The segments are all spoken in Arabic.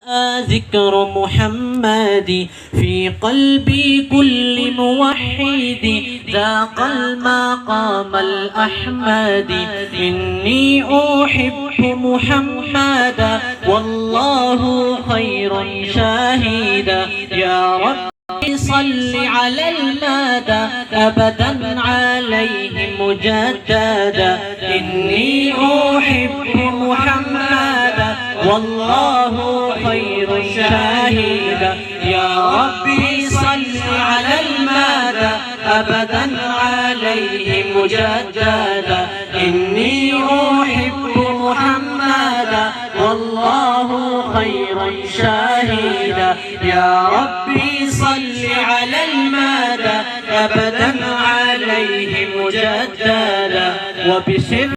ذكر محمد في قلب كل موحد ذاق المقام الأحمد. إني أحب محمدا والله خير شاهدا. يا رب صل على المدى أبدا عليه مجددا. إني أحب محمدا والله خير شاهدا. يا ربي صل على المدى أبدا عليه مجددا. إني أحب محمدا والله خير شاهدا. يا ربي صل على المدى أبدا عليه مجددا. وبسر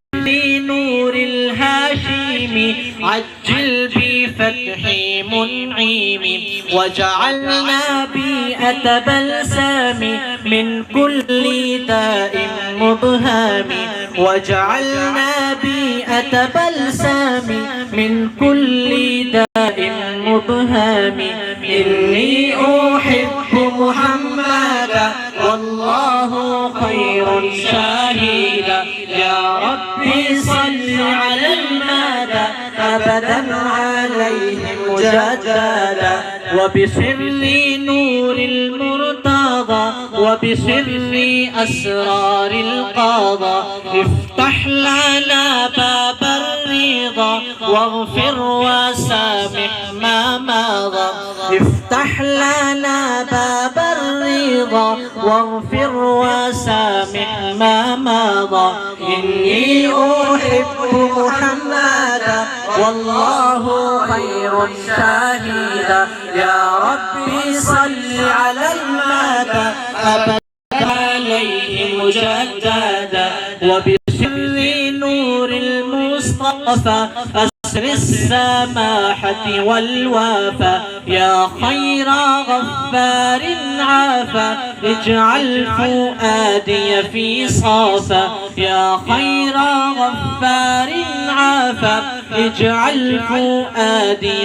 نور الهاشم عجل بفتح منعم. وجعلنا بيئة بلسم من كل داء مبهم. وجعلنا بيئة بلسم من كل داء مبهم. إني أحب محمدا والله خير شاهدا. يا ربي صل على المدى أبدا عليه مجددا. وبسر نور المرتضى وبسر أسرار القضاء افتح لنا باب الرضا واغفر وسامح ما مضى. افتح لنا باب الرضا واغفر وسامح ما مضى. إني أحب محمدا والله خير شاهدا. يا ربي صل على المدى أبدا عليه مجددا. وبسر نور المصطفى أسر السماحة والوفا. يا خير غفار عافى اجعل فؤادي في صافا. يا خير غفار عافى اجعل فؤادي